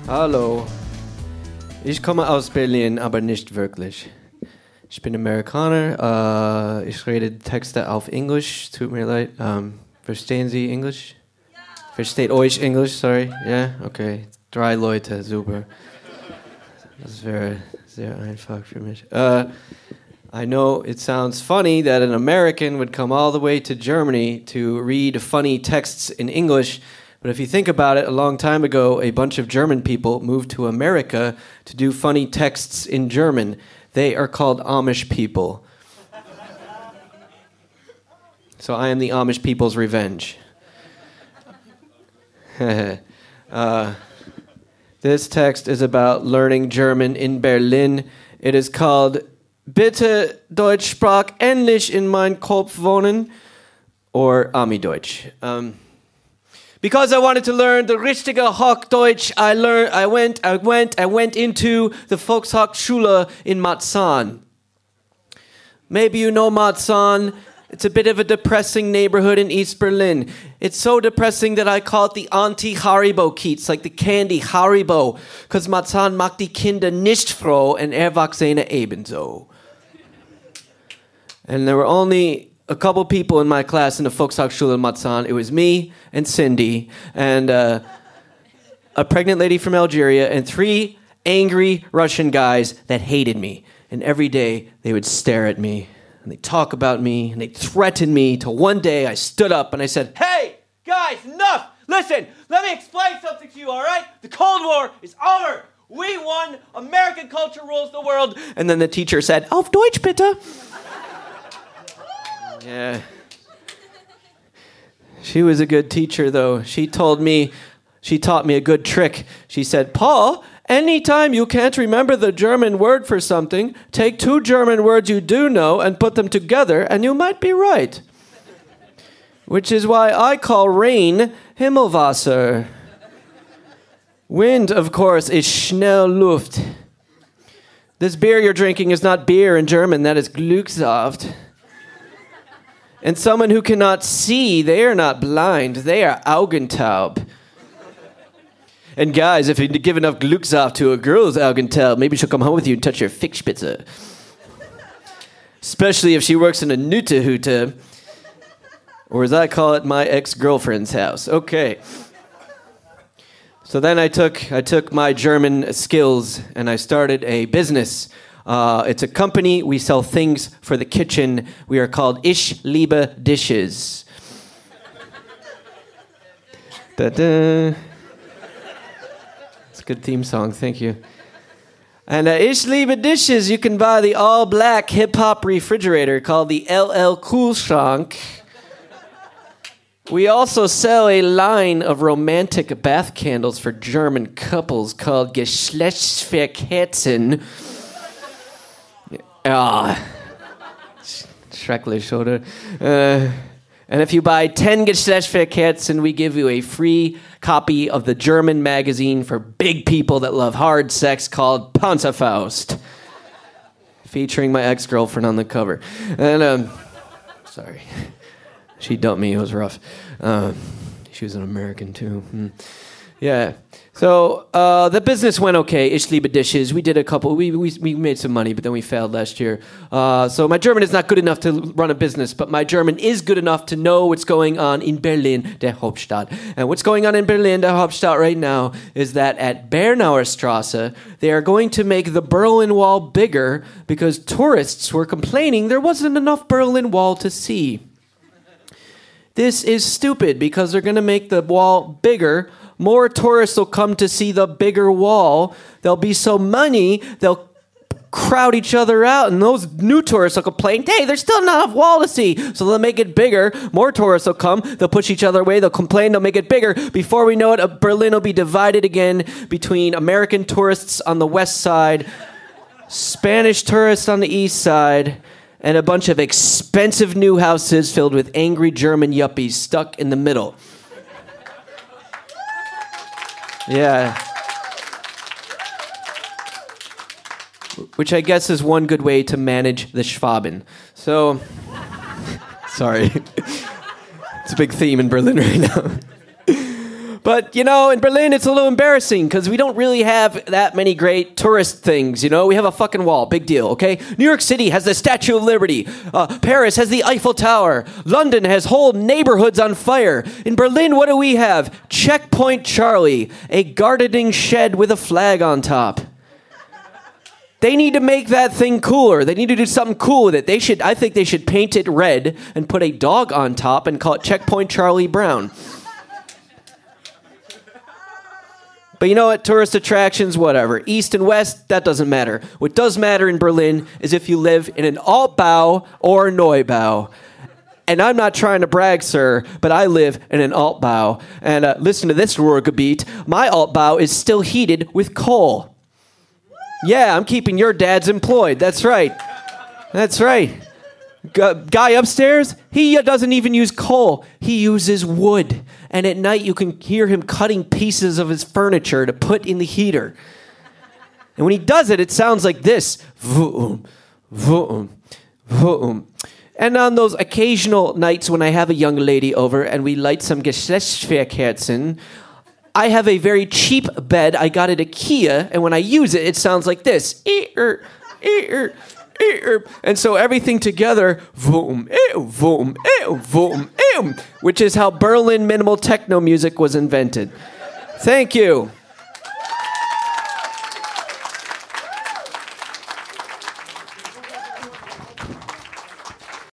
Hallo. Ich komme aus Berlin, aber nicht wirklich. Ich bin Amerikaner. Ich rede Texte auf Englisch. Tut mir leid. Verstehen Sie Englisch? Ja. Versteht euch Englisch? Sorry. Ja? Yeah? Okay. 3 Leute. Super. Das wäre sehr einfach für mich. I know it sounds funny that an American would come all the way to Germany to read funny texts in English, but if you think about it, a long time ago, a bunch of German people moved to America to do funny texts in German. They are called Amish people. So I am the Amish people's revenge. This text is about learning German in Berlin. It is called Bitte Deutsch Sprach, endlich in mein Kopf wollen, or Ami-Deutsch. Because I wanted to learn the richtige Hochdeutsch, I went into the Volkshochschule in Marzahn. Maybe you know Marzahn. It's a bit of a depressing neighborhood in East Berlin. It's so depressing that I call it the Anti-Haribo-Kiez, like the candy Haribo, because Marzahn macht die Kinder nicht froh und Erwachsene ebenso. And there were only a couple people in my class in the Volkshochschule in Marzahn. It was me and Cindy and a pregnant lady from Algeria and 3 angry Russian guys that hated me. And every day they would stare at me and they'd talk about me and they'd threaten me till one day I stood up and I said, "Hey, guys, enough! Listen, let me explain something to you, all right? The Cold War is over. We won. American culture rules the world." And then the teacher said, "Auf Deutsch bitte." Yeah. She was a good teacher, though. She taught me a good trick. She said, "Paul, anytime you can't remember the German word for something, take 2 German words you do know and put them together, and you might be right." Which is why I call rain Himmelwasser. Wind, of course, is Schnellluft. This beer you're drinking is not beer in German, that is Glücksaft. And someone who cannot see, they are not blind, they are Augentaub. And guys, if you give enough Glücksaft to a girl's Augentaub, maybe she'll come home with you and touch your Fickspitze. Especially if she works in a Nütehüte, or as I call it, my ex-girlfriend's house. Okay. So then I took my German skills and I started a business. It's a company. We sell things for the kitchen. We are called Ich liebe Dishes. Da-da. It's a good theme song. Thank you. And Ich liebe Dishes, you can buy the all-black hip-hop refrigerator called the LL Kühlschrank. We also sell a line of romantic bath candles for German couples called Geschlechtsverkehrten. Schrecklich, oder? And if you buy 10 Geschlechtsverkehrten, we give you a free copy of the German magazine for big people that love hard sex called Panzerfaust, featuring my ex-girlfriend on the cover. And, sorry. She dumped me. It was rough. She was an American, too. Yeah. So the business went okay. Ich liebe Dishes. We did a couple. We made some money, but then we failed last year. So my German is not good enough to run a business, but my German is good enough to know what's going on in Berlin, der Hauptstadt. And what's going on in Berlin, der Hauptstadt, right now is that at Bernauer Straße, they are going to make the Berlin Wall bigger because tourists were complaining there wasn't enough Berlin Wall to see. This is stupid because they're going to make the wall bigger. More tourists will come to see the bigger wall. There'll be so many, they'll crowd each other out, and those new tourists will complain, "Hey, there's still not enough wall to see." So they'll make it bigger. More tourists will come. They'll push each other away. They'll complain. They'll make it bigger. Before we know it, Berlin will be divided again between American tourists on the west side, Spanish tourists on the east side, and a bunch of expensive new houses filled with angry German yuppies stuck in the middle. Yeah. Which I guess is one good way to manage the Schwaben. So, sorry. It's a big theme in Berlin right now. But, you know, in Berlin, it's a little embarrassing because we don't really have that many great tourist things, you know? We have a fucking wall. Big deal, okay? New York City has the Statue of Liberty. Paris has the Eiffel Tower. London has whole neighborhoods on fire. In Berlin, what do we have? Checkpoint Charlie, a gardening shed with a flag on top. They need to make that thing cooler. They need to do something cool with it. I think they should paint it red and put a dog on top and call it Checkpoint Charlie Brown. But you know what? Tourist attractions, whatever. East and West, that doesn't matter. What does matter in Berlin is if you live in an Altbau or a Neubau. And I'm not trying to brag, sir, but I live in an Altbau. And listen to this Ruhrgebiet. My Altbau is still heated with coal. Yeah, I'm keeping your dads employed. That's right. That's right. Guy upstairs, he doesn't even use coal. He uses wood. And at night, you can hear him cutting pieces of his furniture to put in the heater. And when he does it, it sounds like this. Vroom, vroom, vroom. And on those occasional nights when I have a young lady over and we light some Geschlechtsverkerzen, I have a very cheap bed. I got at IKEA, and when I use it, it sounds like this. And so everything together, vroom, vroom, vroom, which is how Berlin minimal techno music was invented. Thank you.